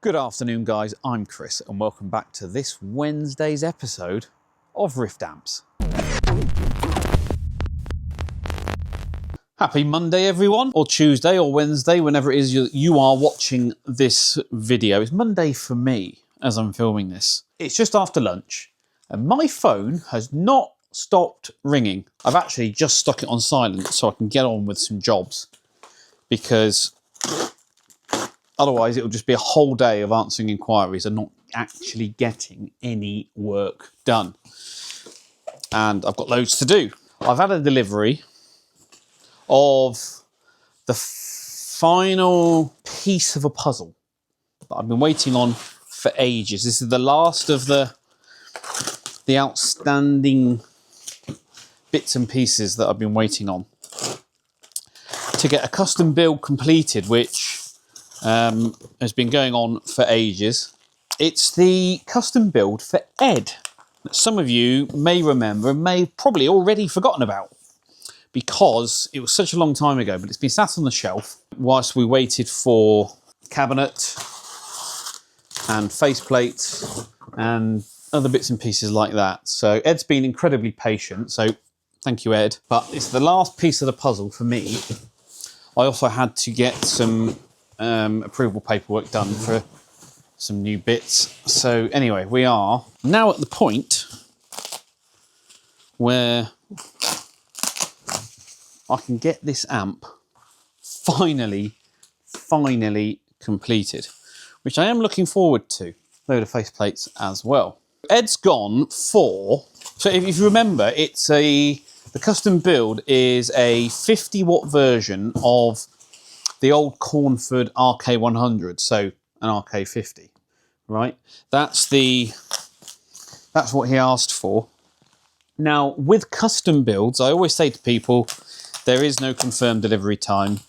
Good afternoon guys, I'm Chris and welcome back to this Wednesday's episode of Rift Amps. Happy Monday everyone, or Tuesday or Wednesday, whenever it is you are watching this video. It's Monday for me as I'm filming this. It's just after lunch and my phone has not stopped ringing. I've actually just stuck it on silent so I can get on with some jobs, because otherwise, it will just be a whole day of answering inquiries and not actually getting any work done. And I've got loads to do. I've had a delivery of the final piece of a puzzle that I've been waiting on for ages. This is the last of the outstanding bits and pieces that I've been waiting on to get a custom build completed, which has been going on for ages. It's the custom build for Ed that some of you may remember and may probably already forgotten about, because it was such a long time ago, but it's been sat on the shelf whilst we waited for cabinet and faceplate and other bits and pieces like that. So Ed's been incredibly patient, so thank you Ed. But it's the last piece of the puzzle for me. I also had to get some approval paperwork done for some new bits. So anyway, we are now at the point where I can get this amp finally completed, which I am looking forward to. Load of faceplates as well. Ed's gone for, so if you remember, it's the custom build is a 50-watt version of the old Cornford RK100, so an RK50, right? That's what he asked for. Now, with custom builds, I always say to people, there is no confirmed delivery time.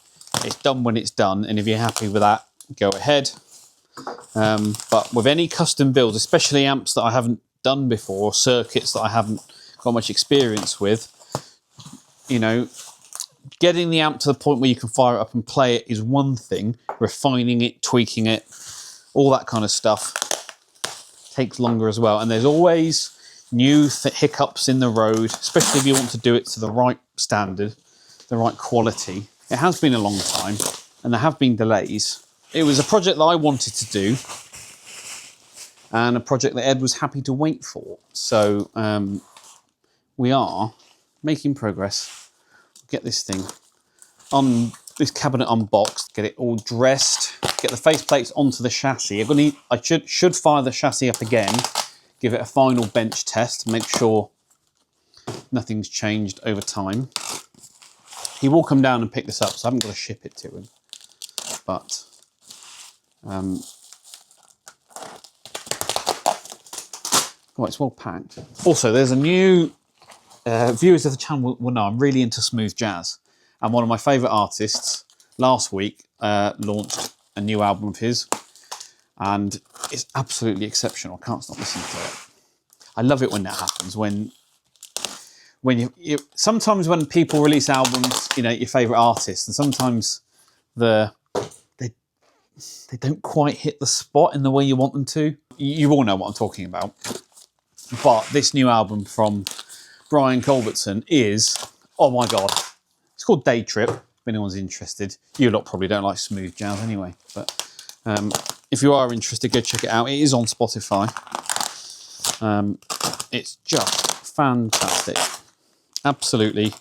It's done when it's done, and if you're happy with that, go ahead. But with any custom builds, especially amps that I haven't done before, or circuits that I haven't got much experience with, you know, getting the amp to the point where you can fire it up and play it is one thing. Refining it, tweaking it, all that kind of stuff takes longer as well. And there's always new hiccups in the road, especially if you want to do it to the right standard, the right quality. It has been a long time and there have been delays. It was a project that I wanted to do and a project that Ed was happy to wait for. So we are making progress. Get this thing on, this cabinet unboxed, get it all dressed, get the faceplates onto the chassis. I should fire the chassis up again, give it a final bench test, make sure nothing's changed over time. He will come down and pick this up, so I haven't got to ship it to him. But oh, it's well packed. Also, there's a new viewers of the channel will know I'm really into smooth jazz, and one of my favourite artists last week launched a new album of his, and it's absolutely exceptional. I can't stop listening to it. I love it when that happens, when you sometimes when people release albums, you know, your favourite artists, and sometimes they don't quite hit the spot in the way you want them to. You all know what I'm talking about. But this new album from Brian Culbertson is, oh my god, it's called Day Trip, if anyone's interested. You lot probably don't like smooth jazz anyway, but if you are interested, go check it out. It is on Spotify. It's just fantastic, absolutely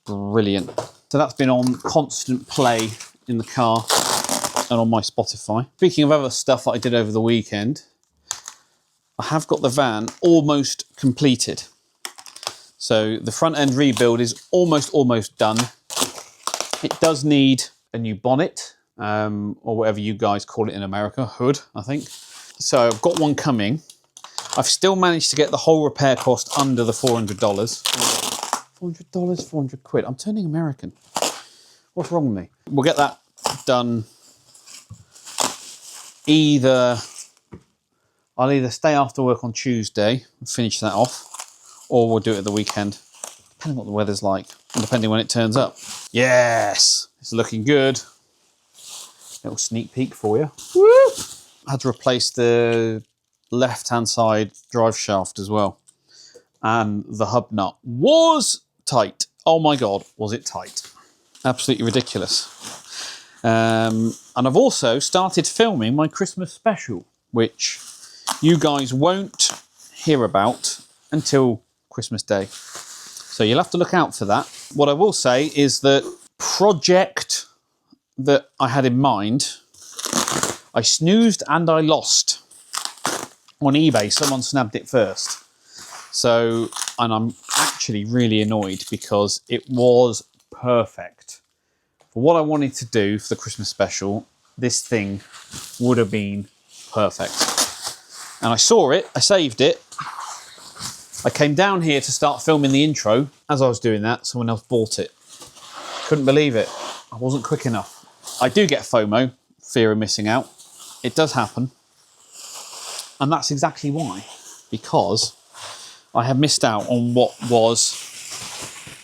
brilliant. So that's been on constant play in the car and on my Spotify. Speaking of other stuff that I did over the weekend, I have got the van almost completed. So the front end rebuild is almost done. It does need a new bonnet, or whatever you guys call it in America, hood, I think. So I've got one coming. I've still managed to get the whole repair cost under the $400. $400, 400 quid. I'm turning American. What's wrong with me? We'll get that done. I'll either stay after work on Tuesday and finish that off, or we'll do it at the weekend, depending on what the weather's like, and depending when it turns up. Yes, it's looking good. Little sneak peek for you. Woo! had to replace the left-hand side drive shaft as well. And the hub nut was tight. Oh my God, was it tight. Absolutely ridiculous. And I've also started filming my Christmas special, which you guys won't hear about until Christmas Day. So you'll have to look out for that. What I will say is that project that I had in mind, I snoozed and I lost on eBay. Someone snapped it first. So, and I'm actually really annoyed because it was perfect. For what I wanted to do for the Christmas special, this thing would have been perfect. And I saw it, I saved it. I came down here to start filming the intro. As I was doing that, someone else bought it. Couldn't believe it. I wasn't quick enough. I do get FOMO, fear of missing out. It does happen. And that's exactly why. Because I have missed out on what was...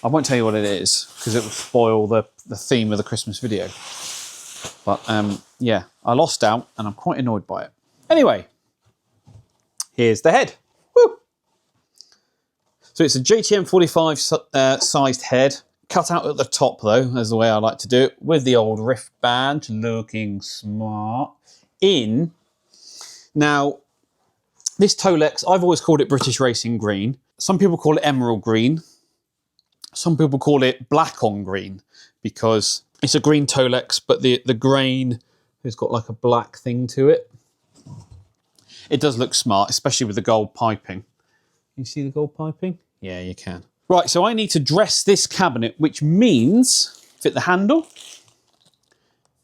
I won't tell you what it is, because it will spoil the theme of the Christmas video. But yeah, I lost out and I'm quite annoyed by it. Anyway, here's the head. Woo! So it's a JTM 45 sized head. Cut out at the top though, as the way I like to do it, with the old Rift badge, looking smart. In. Now, this Tolex, I've always called it British Racing Green. Some people call it Emerald Green. Some people call it Black on Green, because it's a green Tolex, but the grain has got like a black thing to it. It does look smart, especially with the gold piping. You see the gold piping? Yeah, you can. Right, so I need to dress this cabinet, which means fit the handle,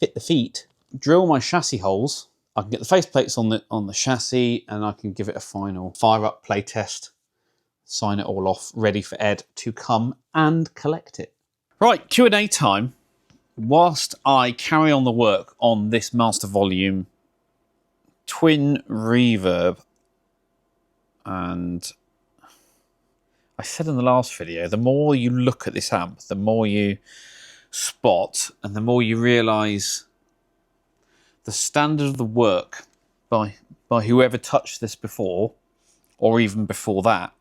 fit the feet, drill my chassis holes. I can get the faceplates on the chassis, and I can give it a final fire-up play test, sign it all off, ready for Ed to come and collect it. Right, Q&A time. Whilst I carry on the work on this Master Volume twin reverb, and I said in the last video, the more you look at this amp, the more you spot and the more you realise the standard of the work by whoever touched this before, or even before that,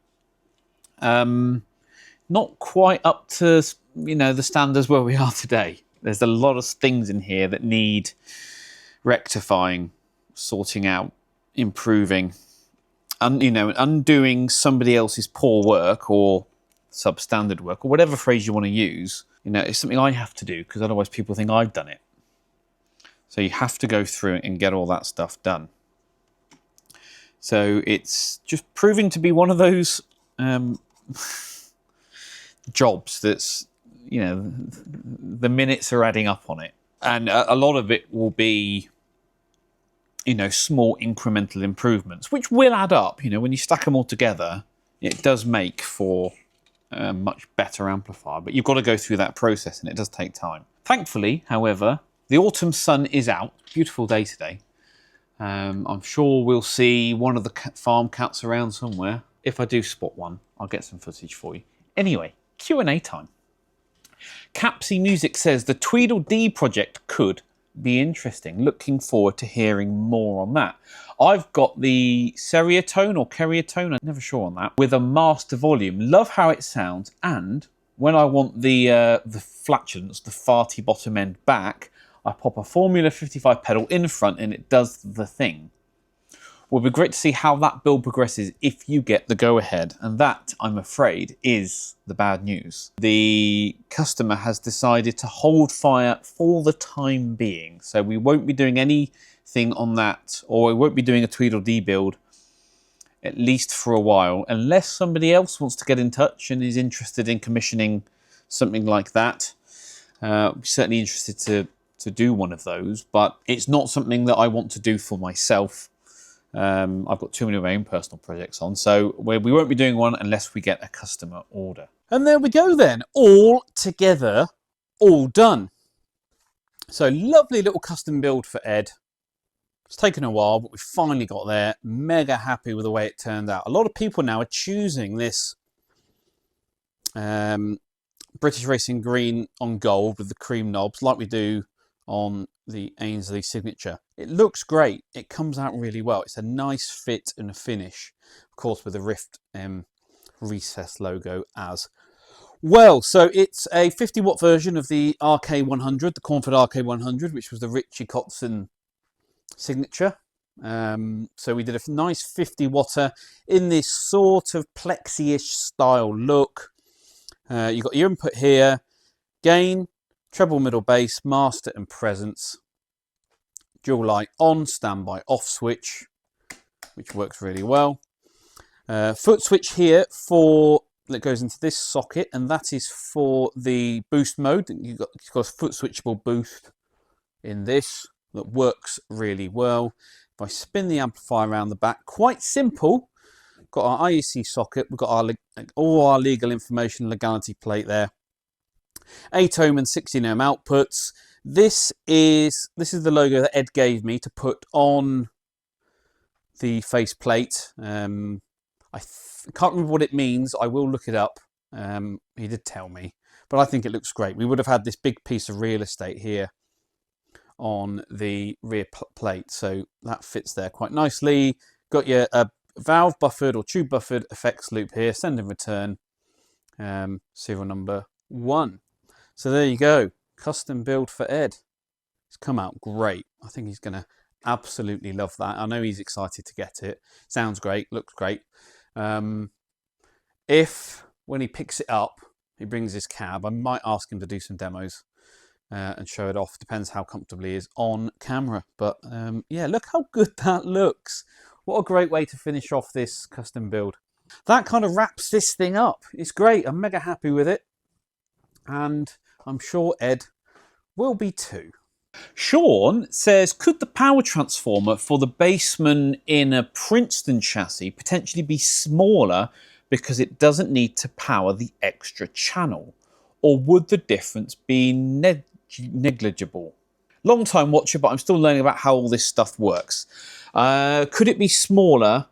not quite up to, you know, the standards where we are today. There's a lot of things in here that need rectifying, sorting out, improving, and, you know, undoing somebody else's poor work or substandard work, or whatever phrase you want to use. You know, it's something I have to do, because otherwise people think I've done it. So you have to go through and get all that stuff done. So it's just proving to be one of those jobs that's, you know, the minutes are adding up on it. And a lot of it will be, you know, small incremental improvements, which will add up. You know, when you stack them all together, it does make for a much better amplifier. But you've got to go through that process, and it does take time. Thankfully, however, the autumn sun is out. Beautiful day today. I'm sure we'll see one of the farm cats around somewhere. If I do spot one, I'll get some footage for you. Anyway, Q&A time. Capsy Music says the Tweedledee project could be interesting. Looking forward to hearing more on that. I've got the Seriatone or Keriatone, I'm never sure on that, with a master volume. Love how it sounds, and when I want the flatulence, the farty bottom end back, I pop a Formula 55 pedal in front and it does the thing. Will be great to see how that build progresses if you get the go-ahead. And that, I'm afraid, is the bad news. The customer has decided to hold fire for the time being. So we won't be doing anything on that, or we won't be doing a Tweedledee build, at least for a while, unless somebody else wants to get in touch and is interested in commissioning something like that. I'm certainly interested to do one of those, but it's not something that I want to do for myself. I've got too many of my own personal projects on, so we won't be doing one unless we get a customer order. And there we go then, all together, all done. So lovely little custom build for Ed. It's taken a while, but we finally got there. Mega happy with the way it turned out. A lot of people now are choosing this British Racing Green on gold with the cream knobs, like we do on the Ainsley signature. It looks great. It comes out really well. It's a nice fit and a finish, of course, with the Rift recess logo as well. So it's a 50-watt version of the RK100, the Cornford RK100, which was the Richie Kotzen signature. So we did a nice 50-watter in this sort of plexi-ish style look. You've got your input here, gain, treble, middle, bass, master and presence, dual light on, standby off switch, which works really well. Foot switch here that goes into this socket, and that is for the boost mode. You've got a foot switchable boost in this that works really well. If I spin the amplifier around the back, quite simple. Got our IEC socket, we've got all our legal information, legality plate there. 8 ohm and 16 ohm outputs. This is the logo that Ed gave me to put on the face plate. I can't remember what it means. I will look it up. He did tell me, but I think it looks great. We would have had this big piece of real estate here on the rear plate, so that fits there quite nicely. Got your valve buffered or tube buffered effects loop here, send and return, serial number 1. So there you go, custom build for Ed. It's come out great. I think he's going to absolutely love that. I know he's excited to get it. Sounds great, looks great. If when he picks it up, he brings his cab, I might ask him to do some demos and show it off. Depends how comfortable he is on camera. But yeah, look how good that looks. What a great way to finish off this custom build. That kind of wraps this thing up. It's great. I'm mega happy with it. And I'm sure Ed will be too. Sean says, could the power transformer for the Bassman in a Princeton chassis potentially be smaller because it doesn't need to power the extra channel? Or would the difference be negligible? Long time watcher, but I'm still learning about how all this stuff works. Could it be smaller?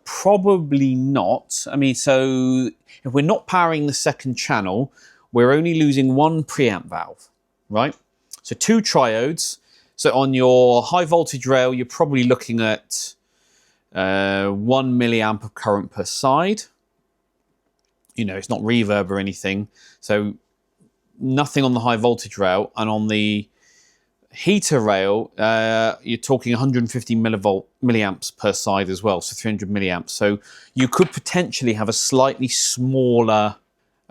Probably not. I mean, so if we're not powering the second channel, we're only losing one preamp valve, right? So 2 triodes. So on your high voltage rail, you're probably looking at 1 milliamp of current per side. You know, it's not reverb or anything. So nothing on the high voltage rail. And on the heater rail, you're talking 150 milliamps per side as well. So 300 milliamps. So you could potentially have a slightly smaller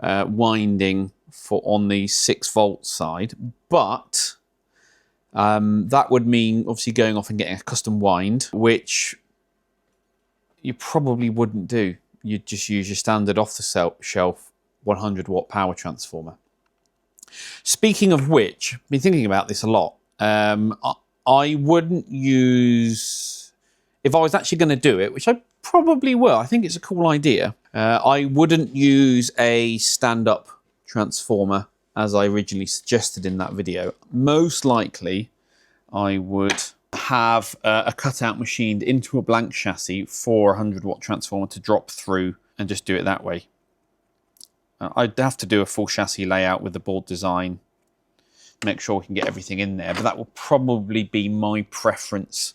winding on the 6-volt side, but that would mean obviously going off and getting a custom wind, which you probably wouldn't do. You'd just use your standard off-the-shelf 100-watt power transformer. Speaking of which, I've been thinking about this a lot. I wouldn't use, if I was actually going to do it, which I probably will, I think it's a cool idea, I wouldn't use a stand-up transformer as I originally suggested in that video. Most likely I would have a cutout machined into a blank chassis for a 100-watt transformer to drop through and just do it that way. I'd have to do a full chassis layout with the board design, make sure we can get everything in there, but that will probably be my preference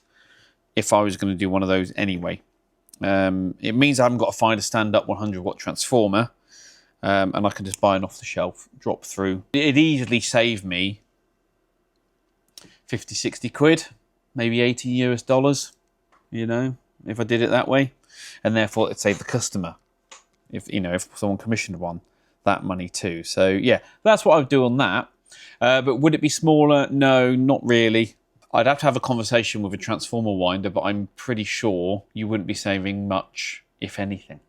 if I was going to do one of those anyway. It means I haven't got to find a stand-up 100-watt transformer, and I can just buy an off-the-shelf, drop through. It'd easily save me 50, 60 quid, maybe 80 US dollars, you know, if I did it that way. And therefore it'd save the customer, if someone commissioned one, that money too. So yeah, that's what I would do on that. But would it be smaller? No, not really. I'd have to have a conversation with a transformer winder, but I'm pretty sure you wouldn't be saving much, if anything.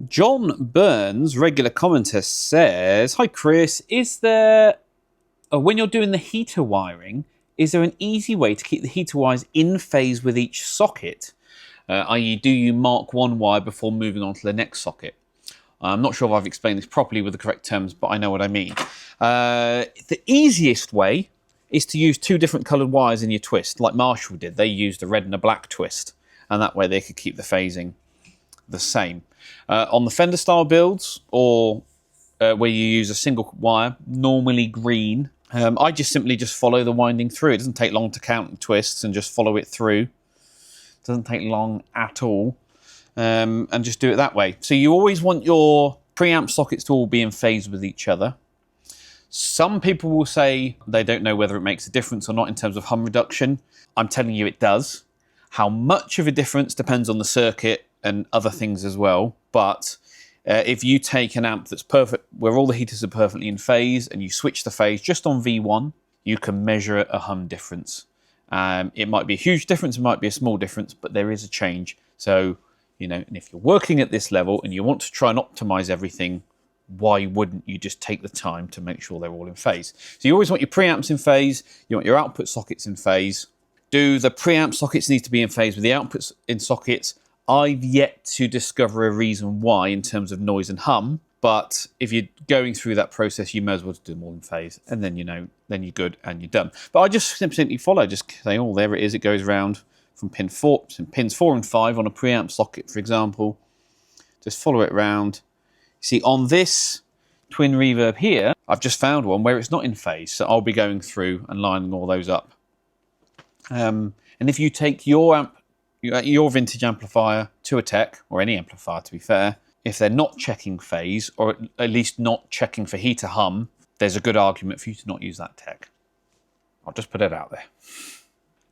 John Burns, regular commenter, says, hi Chris, is there, when you're doing the heater wiring, is there an easy way to keep the heater wires in phase with each socket? I.e., do you mark one wire before moving on to the next socket? I'm not sure if I've explained this properly with the correct terms, but I know what I mean. The easiest way is to use 2 different coloured wires in your twist, like Marshall did. They used a red and a black twist, and that way they could keep the phasing the same. On the Fender style builds, or where you use a single wire, normally green, I just simply follow the winding through. It doesn't take long to count twists and just follow it through. It doesn't take long at all, and just do it that way. So you always want your preamp sockets to all be in phase with each other. Some people will say they don't know whether it makes a difference or not in terms of hum reduction. I'm telling you it does. How much of a difference depends on the circuit and other things as well. But if you take an amp that's perfect, where all the heaters are perfectly in phase, and you switch the phase just on V1, you can measure a hum difference. It might be a huge difference, it might be a small difference, but there is a change. So, you know, and if you're working at this level and you want to try and optimize everything, why wouldn't you just take the time to make sure they're all in phase? So you always want your preamps in phase, you want your output sockets in phase. Do the preamp sockets need to be in phase with the outputs in sockets? I've yet to discover a reason why in terms of noise and hum, but if you're going through that process, you may as well do them all in phase, and then, you know, then you're good and you're done. But I just simply follow, just say, oh, there it is, it goes round from pins 4 and 5 on a preamp socket, for example. Just follow it round. See, on this twin reverb here, I've just found one where it's not in phase, so I'll be going through and lining all those up. And if you take your vintage amplifier to a tech, or any amplifier to be fair, if they're not checking phase, or at least not checking for heater hum, there's a good argument for you to not use that tech. I'll just put it out there.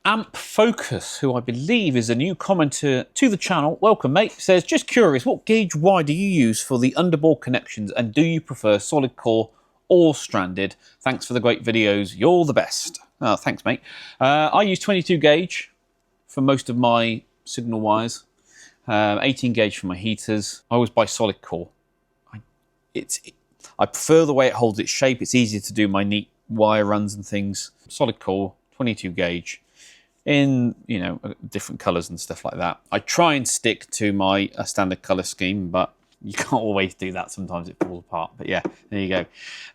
Amp Focus, who I believe is a new commenter to the channel, welcome mate, says, just curious, what gauge wire do you use for the underboard connections, and do you prefer solid core or stranded? Thanks for the great videos, you're the best. Oh, thanks mate. I use 22 gauge for most of my signal wires, 18 gauge for my heaters. I always buy solid core. I prefer the way it holds its shape, it's easier to do my neat wire runs and things. Solid core, 22 gauge. In, you know, different colours and stuff like that. I try and stick to my standard colour scheme, but you can't always do that. Sometimes it falls apart. But yeah, there you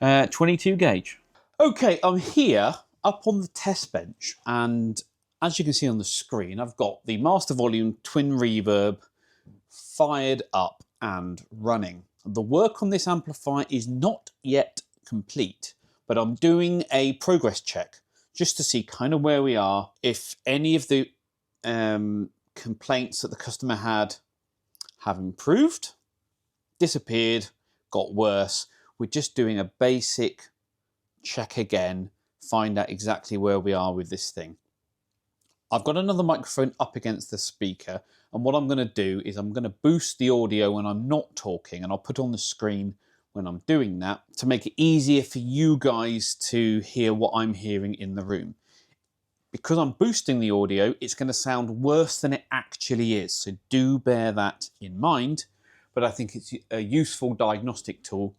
go. 22 gauge. Okay, I'm here up on the test bench, and as you can see on the screen, I've got the master volume twin reverb fired up and running. The work on this amplifier is not yet complete, but I'm doing a progress check, just to see kind of where we are, if any of the complaints that the customer had have improved, disappeared, got worse. We're just doing a basic check again, find out exactly where we are with this thing. I've got another microphone up against the speaker, and what I'm going to do is I'm going to boost the audio when I'm not talking, and I'll put on the screen when I'm doing that to make it easier for you guys to hear what I'm hearing in the room. Because I'm boosting the audio, it's going to sound worse than it actually is, so do bear that in mind. But I think it's a useful diagnostic tool,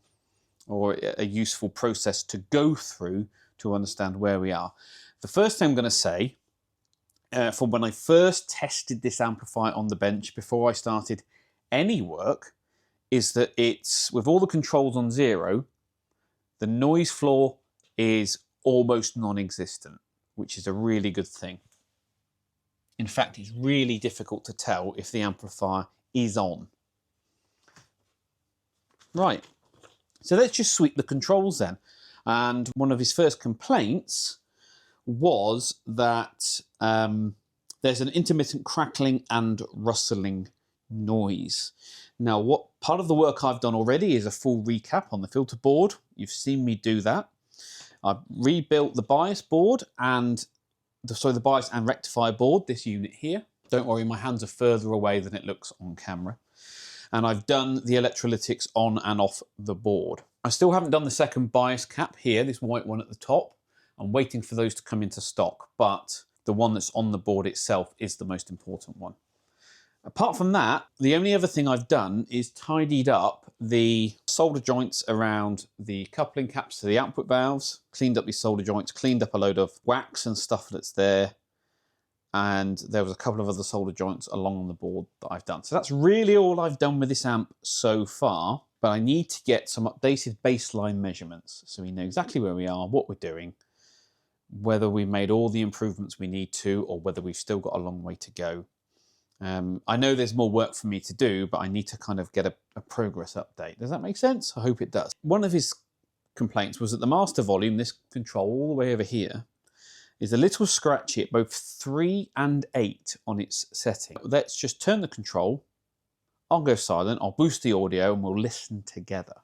or a useful process to go through to understand where we are. The first thing I'm going to say, from when I first tested this amplifier on the bench before I started any work, is that it's, with all the controls on 0, the noise floor is almost non-existent, which is a really good thing. In fact, it's really difficult to tell if the amplifier is on. Right, so let's just sweep the controls then. And one of his first complaints was that there's an intermittent crackling and rustling noise. Now, what part of the work I've done already is a full recap on the filter board. You've seen me do that. I've rebuilt the bias board and the bias and rectifier board, this unit here. Don't worry, my hands are further away than it looks on camera. And I've done the electrolytics on and off the board. I still haven't done the second bias cap here, this white one at the top. I'm waiting for those to come into stock, but the one that's on the board itself is the most important one. Apart from that, the only other thing I've done is tidied up the solder joints around the coupling caps to the output valves, cleaned up these solder joints, cleaned up a load of wax and stuff that's there, and there was a couple of other solder joints along the board that I've done. So that's really all I've done with this amp so far, but I need to get some updated baseline measurements so we know exactly where we are, what we're doing, whether we made all the improvements we need to, or whether we've still got a long way to go. I know there's more work for me to do, but I need to kind of get a progress update. Does that make sense? I hope it does. One of his complaints was that the master volume, this control all the way over here, is a little scratchy at both 3 and 8 on its setting. Let's just turn the control. I'll go silent, I'll boost the audio, and we'll listen together.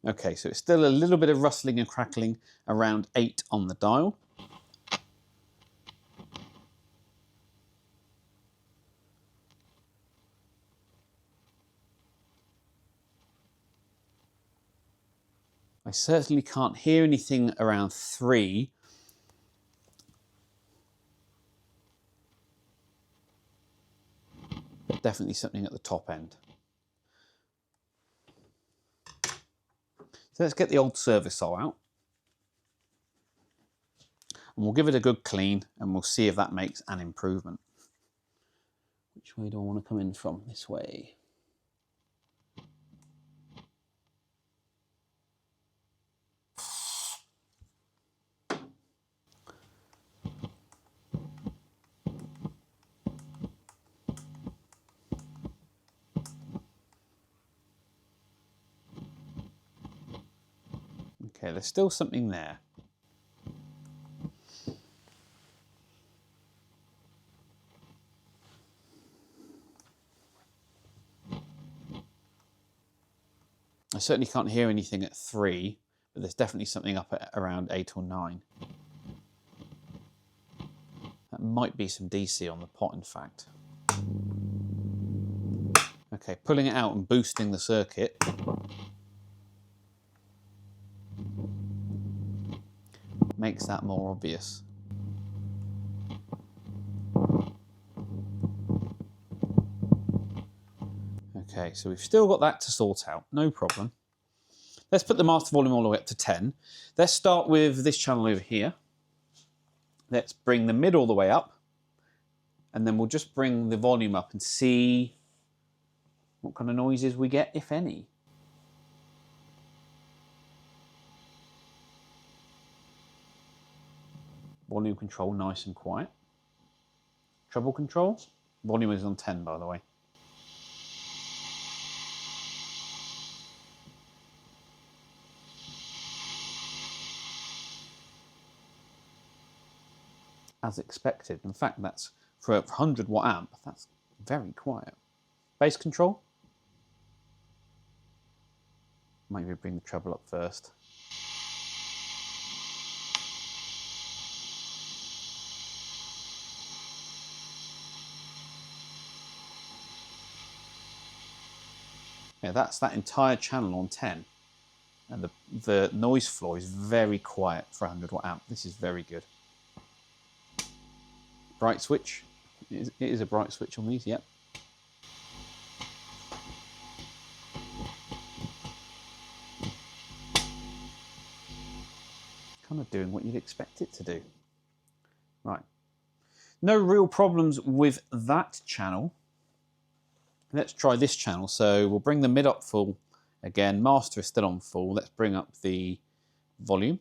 Okay, so it's still a little bit of rustling and crackling around 8 on the dial. I certainly can't hear anything around 3. But definitely something at the top end. So let's get the old service saw out. And we'll give it a good clean and we'll see if that makes an improvement. Which way do I want to come in from? This way. Okay, there's still something there. I certainly can't hear anything at 3, but there's definitely something up at around 8 or 9. That might be some DC on the pot, in fact. Okay, pulling it out and boosting the circuit. Makes that more obvious. Okay, so we've still got that to sort out, no problem. Let's put the master volume all the way up to 10. Let's start with this channel over here. Let's bring the mid all the way up, and then we'll just bring the volume up and see what kind of noises we get, if any. Volume control, nice and quiet. Treble control, volume is on 10, by the way. As expected. In fact, that's for a 100 watt amp, that's very quiet. Bass control. Maybe bring the treble up first. Yeah, that's that entire channel on 10. And the noise floor is very quiet for a 100 watt amp. This is very good. Bright switch. It is a bright switch on these, yep. Kind of doing what you'd expect it to do. Right. No real problems with that channel. Let's try this channel. So we'll bring the mid up full again. Master is still on full. Let's bring up the volume.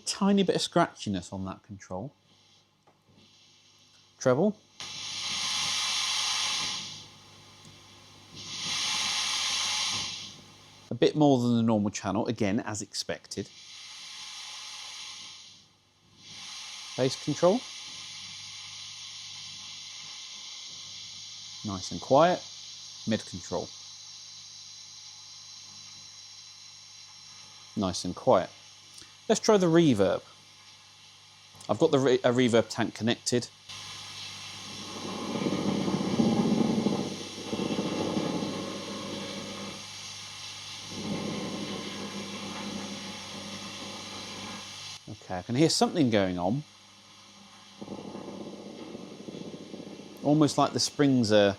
Tiny bit of scratchiness on that control. Treble. A bit more than the normal channel, again, as expected. Bass control. Nice and quiet. Mid control. Nice and quiet. Let's try the reverb. I've got a reverb tank connected. Okay, I can hear something going on. Almost like the springs are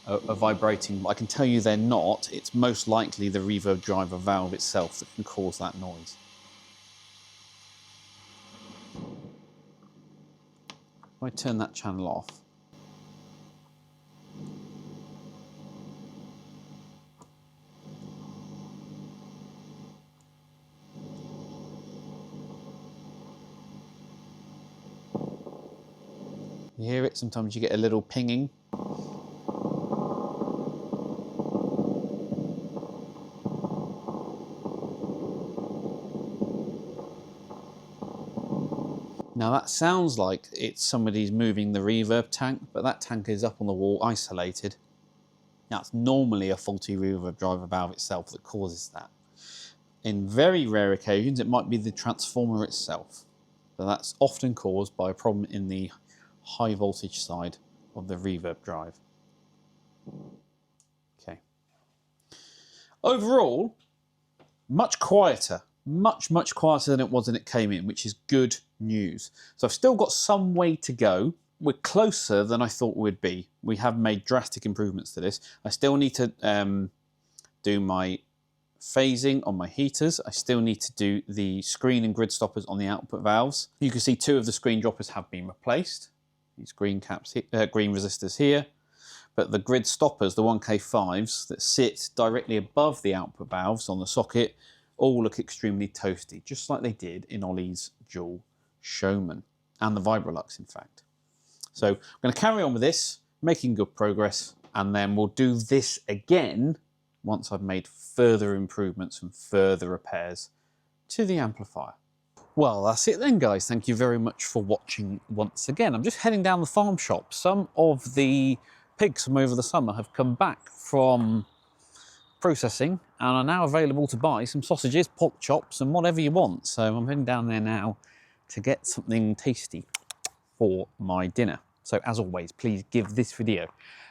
are vibrating. I can tell you they're not. It's most likely the reverb driver valve itself that can cause that noise. If I turn that channel off, you hear it? Sometimes you get a little pinging. Now that sounds like it's somebody's moving the reverb tank, but that tank is up on the wall isolated. That's normally a faulty reverb driver valve itself that causes that. In very rare occasions, it might be the transformer itself, but that's often caused by a problem in the high voltage side of the reverb drive. Okay. Overall, much quieter. Much quieter than it was when it came in, which is good news. So I've still got some way to go. We're closer than I thought we'd be. We have made drastic improvements to this. I still need to do my phasing on my heaters. I still need to do the screen and grid stoppers on the output valves. You can see 2 of the screen droppers have been replaced. These green caps, green resistors here. But the grid stoppers, the 1K5s that sit directly above the output valves on the socket, all look extremely toasty, just like they did in Ollie's dual Showman, and the Vibrolux in fact. So I'm going to carry on with this, making good progress, and then we'll do this again once I've made further improvements and further repairs to the amplifier. Well, that's it then guys, thank you very much for watching once again. I'm just heading down the farm shop. Some of the pigs from over the summer have come back from processing and are now available to buy some sausages, pork chops and whatever you want. So I'm heading down there now to get something tasty for my dinner. So as always, please give this video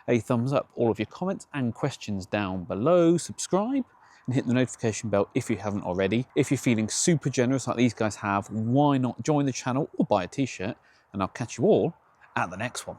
a thumbs up, all of your comments and questions down below, subscribe and hit the notification bell if you haven't already. If you're feeling super generous like these guys have, why not join the channel or buy a t-shirt, and I'll catch you all at the next one.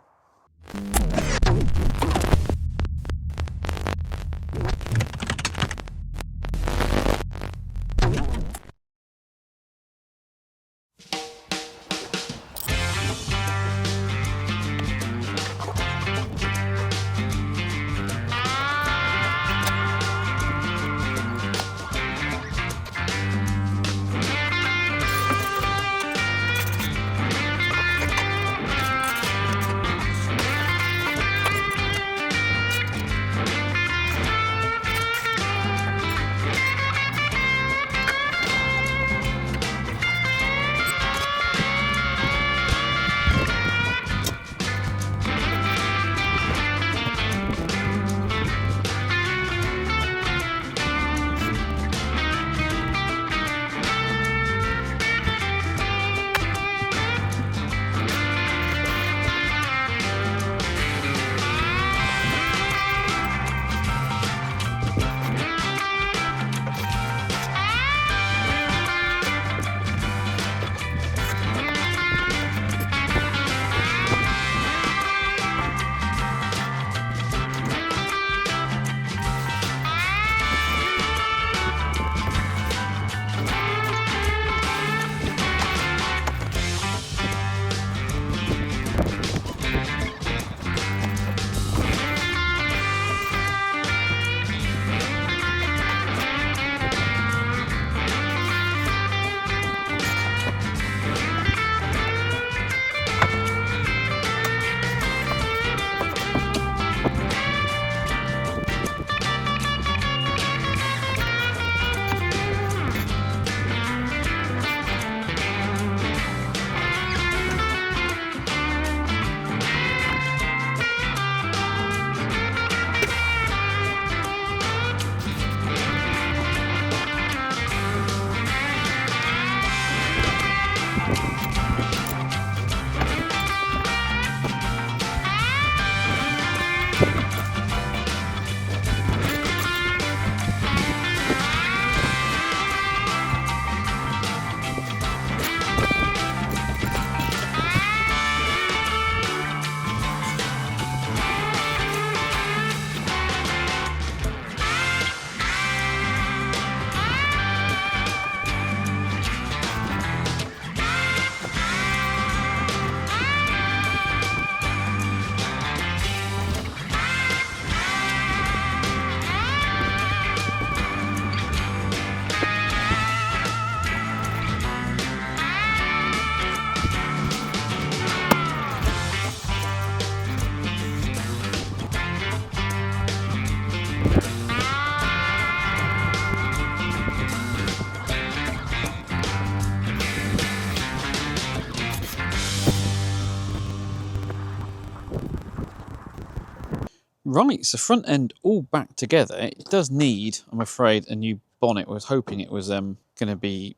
Right, so front end all back together. It does need, I'm afraid, a new bonnet. I was hoping it was going to be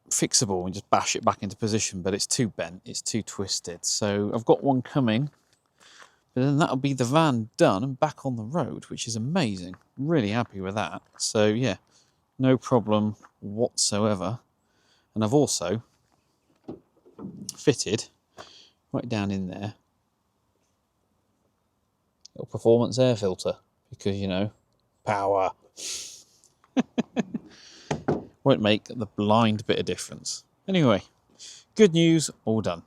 fixable and just bash it back into position, but it's too bent, it's too twisted. So I've got one coming, but then that'll be the van done and back on the road, which is amazing. Really happy with that. So yeah, no problem whatsoever. And I've also fitted right down in there little performance air filter, because, you know, power. Won't make the blind bit of difference. Anyway, good news, all done.